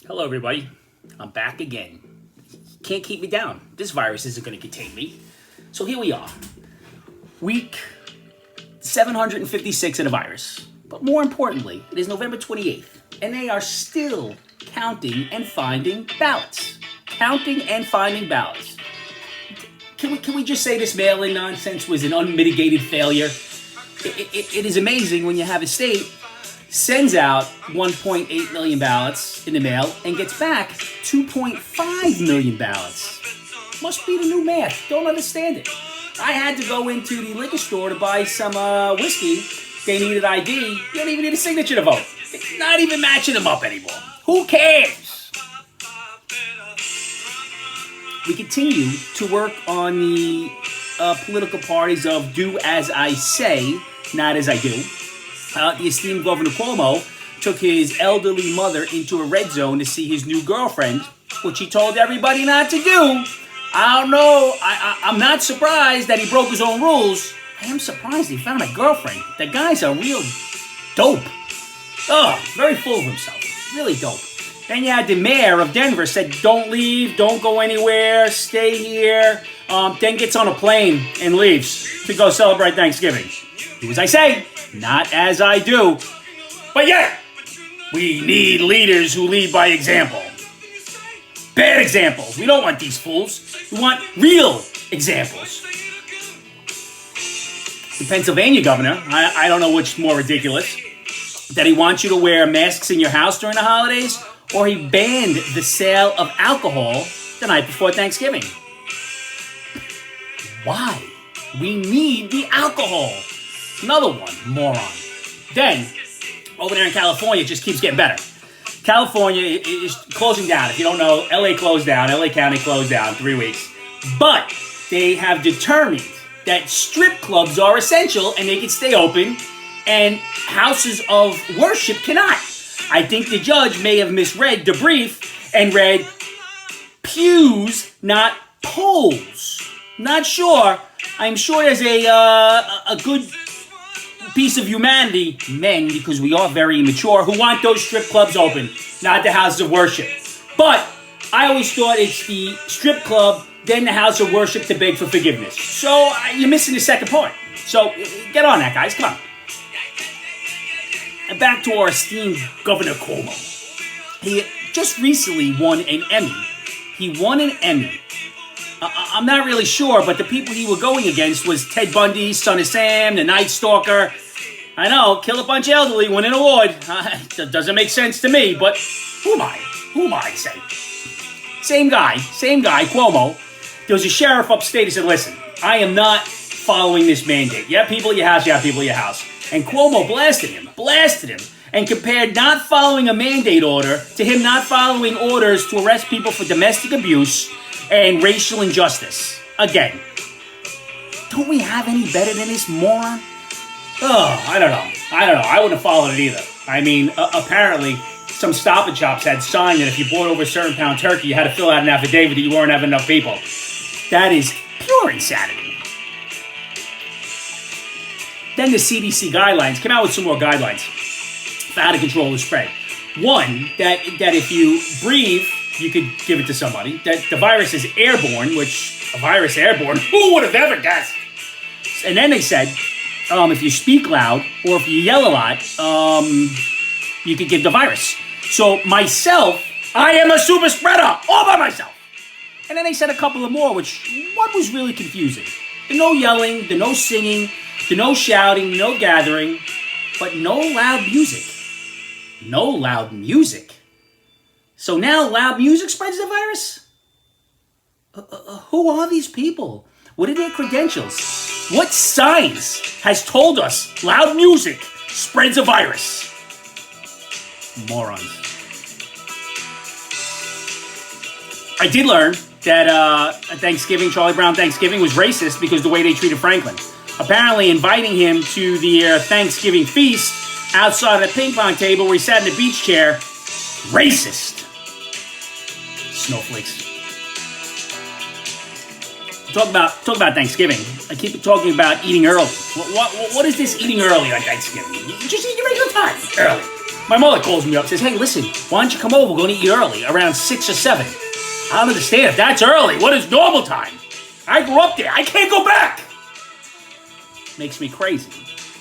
Hello, everybody. I'm back again. Can't keep me down. This virus isn't going to contain me. So here we are. Week 756 of the virus. But more importantly, it is November 28th, and they are still counting and finding ballots. Counting and finding ballots. Can we just say this mail-in nonsense was an unmitigated failure? It is amazing when you have a state sends out 1.8 million ballots in the mail and gets back 2.5 million ballots. Must be the new math. Don't understand it. I had to go into the liquor store to buy some whiskey. They needed ID. You don't even need a signature to vote. They're not even matching them up anymore. Who cares? We continue to work on the political parties of do as I say, not as I do. The esteemed Governor Cuomo took his elderly mother into a red zone to see his new girlfriend, which he told everybody not to do. I don't know. I'm not surprised that he broke his own rules. I am surprised he found a girlfriend. The guy's a real dope. Very full of himself. Really dope. Then you had the mayor of Denver said, don't leave, don't go anywhere, stay here. Then gets on a plane and leaves to go celebrate Thanksgiving. Do as I say, not as I do. But yeah, we need leaders who lead by example. Bad examples. We don't want these fools. We want real examples. The Pennsylvania governor, I don't know which more ridiculous, that he wants you to wear masks in your house during the holidays, or he banned the sale of alcohol the night before Thanksgiving. Why? We need the alcohol. Another one, moron. Then, over there in California, it just keeps getting better. California is closing down. If you don't know, LA closed down. LA County closed down 3 weeks. But they have determined that strip clubs are essential and they can stay open and houses of worship cannot. I think the judge may have misread the brief and read pews, not polls. Not sure. I'm sure there's a good piece of humanity, men, because we are very immature, who want those strip clubs open, not the houses of worship. But I always thought it's the strip club, then the house of worship to beg for forgiveness. So you're missing the second part. So get on that, guys. Come on. And back to our esteemed Governor Cuomo. He just recently won an Emmy. He won an Emmy. I'm not really sure, but the people he were going against was Ted Bundy, Son of Sam, the Night Stalker. I know, kill a bunch of elderly, win an award. That doesn't make sense to me, but who am I? Who am I to say? Same guy, Cuomo. There was a sheriff upstate who said, listen, I am not following this mandate. You have people at your house, you have people at your house. And Cuomo blasted him, and compared not following a mandate order to him not following orders to arrest people for domestic abuse and racial injustice. Again, don't we have any better than this moron? I don't know. I wouldn't have followed it either. I mean, apparently, some Stop and Shops had signed that if you bought over a certain pound turkey, you had to fill out an affidavit that you weren't having enough people. That is pure insanity. Then the CDC guidelines came out with some more guidelines for how to control the spread. One, that if you breathe, you could give it to somebody. That the virus is airborne, which a virus airborne, who would have ever guessed? And then they said, if you speak loud or if you yell a lot, you could get the virus. So myself, I am a super spreader all by myself. And then they said a couple of more, which one was really confusing. The no yelling, the no singing, the no shouting, no gathering, but no loud music. No loud music. So now loud music spreads the virus? Who are these people? What are their credentials? What science has told us loud music spreads a virus? Morons. I did learn that Charlie Brown Thanksgiving was racist because of the way they treated Franklin. Apparently inviting him to their Thanksgiving feast outside of the ping pong table where he sat in a beach chair, racist. Snowflakes. Talk about Thanksgiving. I keep talking about eating early. What is this eating early on Thanksgiving? You just eat your regular time early. My mother calls me up, says, hey, listen, why don't you come over? We're going to eat early, around 6 or 7. I don't understand if that's early. What is normal time? I grew up there. I can't go back. Makes me crazy.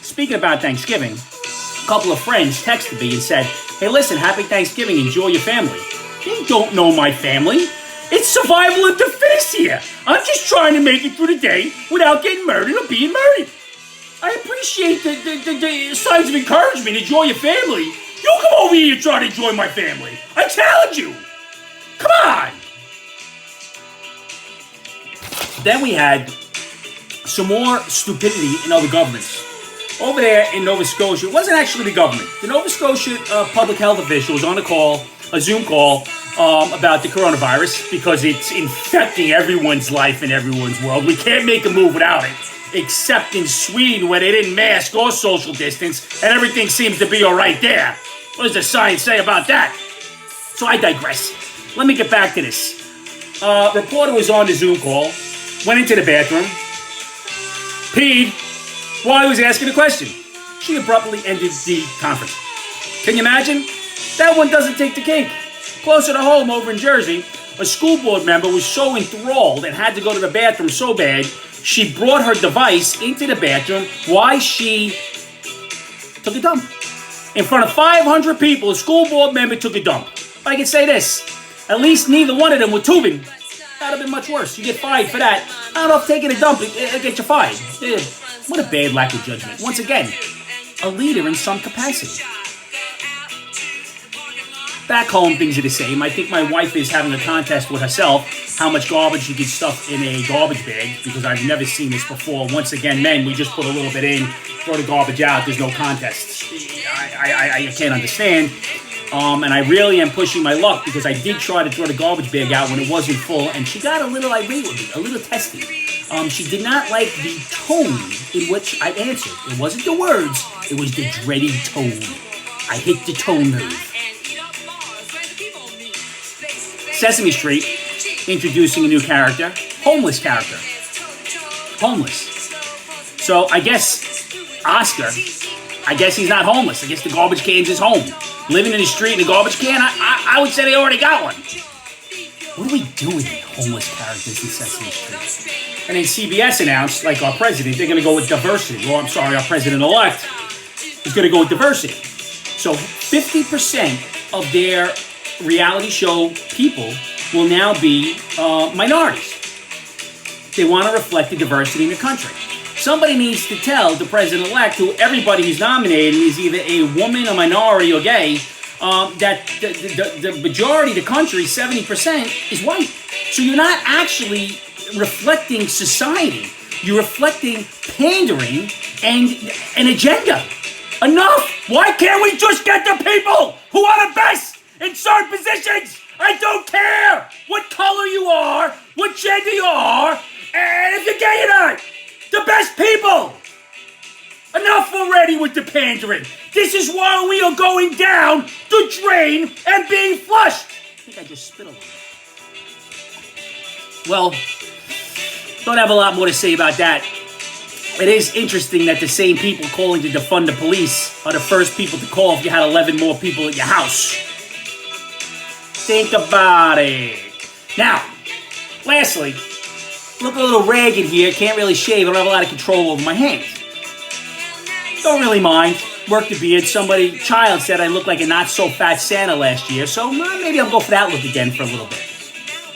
Speaking about Thanksgiving, a couple of friends texted me and said, hey, listen, happy Thanksgiving. Enjoy your family. They don't know my family. It's survival of the fittest here. I'm just trying to make it through the day without getting murdered or being murdered. I appreciate the signs of encouragement. Enjoy your family. You come over here and try to enjoy my family. I challenge you. Come on. Then we had some more stupidity in other governments. Over there in Nova Scotia, it wasn't actually the government. The Nova Scotia public health official was on a Zoom call, about the coronavirus because it's infecting everyone's life and everyone's world. We can't make a move without it, except in Sweden where they didn't mask or social distance and everything seems to be all right there. What does the science say about that? So I digress. Let me get back to this. Reporter was on the Zoom call, went into the bathroom, peed while he was asking a question. She abruptly ended the conference. Can you imagine? That one doesn't take the cake. Closer to home over in Jersey, a school board member was so enthralled and had to go to the bathroom so bad, she brought her device into the bathroom while she took a dump. In front of 500 people, a school board member took a dump. I can say this, at least neither one of them were tubing. That would have been much worse. You get fined for that. I don't know if taking a dump it'll get you fined. What a bad lack of judgment. Once again, a leader in some capacity. Back home, things are the same. I think my wife is having a contest with herself, how much garbage she can stuff in a garbage bag, because I've never seen this before. Once again, men, we just put a little bit in, throw the garbage out, there's no contest. I can't understand. And I really am pushing my luck, because I did try to throw the garbage bag out when it wasn't full, and she got a little irate with me, a little testy. She did not like the tone in which I answered. It wasn't the words, it was the dreaded tone. I hit the tone nerve. Sesame Street introducing a new character, homeless character. Homeless. So I guess Oscar, he's not homeless. I guess the garbage can's his home. Living in the street in a garbage can, I would say they already got one. What do we do with homeless characters in Sesame Street? And then CBS announced, like our president, they're going to go with diversity. Or our president-elect is going to go with diversity. So 50% of their reality show people will now be minorities. They want to reflect the diversity in the country. Somebody needs to tell the president-elect, who everybody who's nominated is either a woman, a minority, or gay, that the majority of the country, 70%, is white. So you're not actually reflecting society. You're reflecting pandering and an agenda. Enough! Why can't we just get the people who are the best in certain positions? I don't care what color you are, what gender you are, and if you're gay or not. The best people! Enough already with the pandering. This is why we are going down the drain and being flushed. I think I just spit a little. Well, don't have a lot more to say about that. It is interesting that the same people calling to defund the police are the first people to call if you had 11 more people at your house. Think about it. Now, lastly, look a little ragged here, can't really shave, I don't have a lot of control over my hands. Don't really mind. Work the beard. Child said I looked like a not-so-fat Santa last year, so maybe I'll go for that look again for a little bit.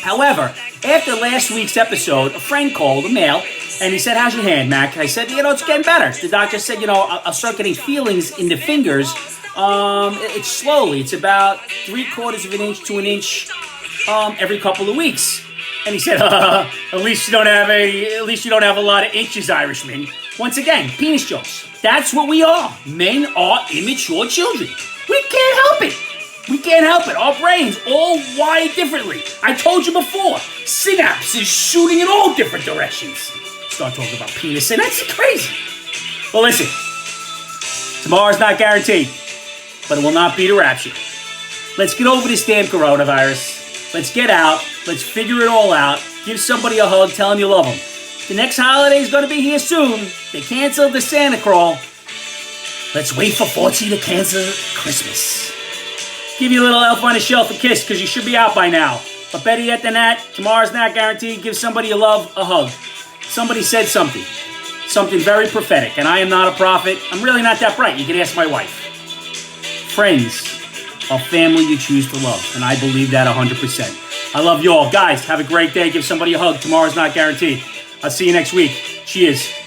However, after last week's episode, a friend called, a male, and he said, how's your hand, Mac? I said, it's getting better. The doctor said, I'll start getting feelings in the fingers. It's slowly. It's about 3/4 of an inch to an inch every couple of weeks. And he said, at least you don't have a lot of inches, Irishman. Once again, penis jokes. That's what we are. Men are immature children. We can't help it. We can't help it. Our brains all wired differently. I told you before, synapses shooting in all different directions. Start talking about penis, and that's crazy. Well, listen, tomorrow's not guaranteed, but it will not be the rapture. Let's get over this damn coronavirus. Let's get out. Let's figure it all out. Give somebody a hug. Tell them you love them. The next holiday is going to be here soon. They canceled the Santa Crawl. Let's wait for 40 to cancel Christmas. Give you a little elf on the shelf a kiss because you should be out by now. But better yet than that, tomorrow's not guaranteed. Give somebody you love a hug. Somebody said something very prophetic, and I am not a prophet. I'm really not that bright. You can ask my wife. Friends are family you choose to love, and I believe that 100%. I love you all. Guys, have a great day. Give somebody a hug. Tomorrow's not guaranteed. I'll see you next week. Cheers.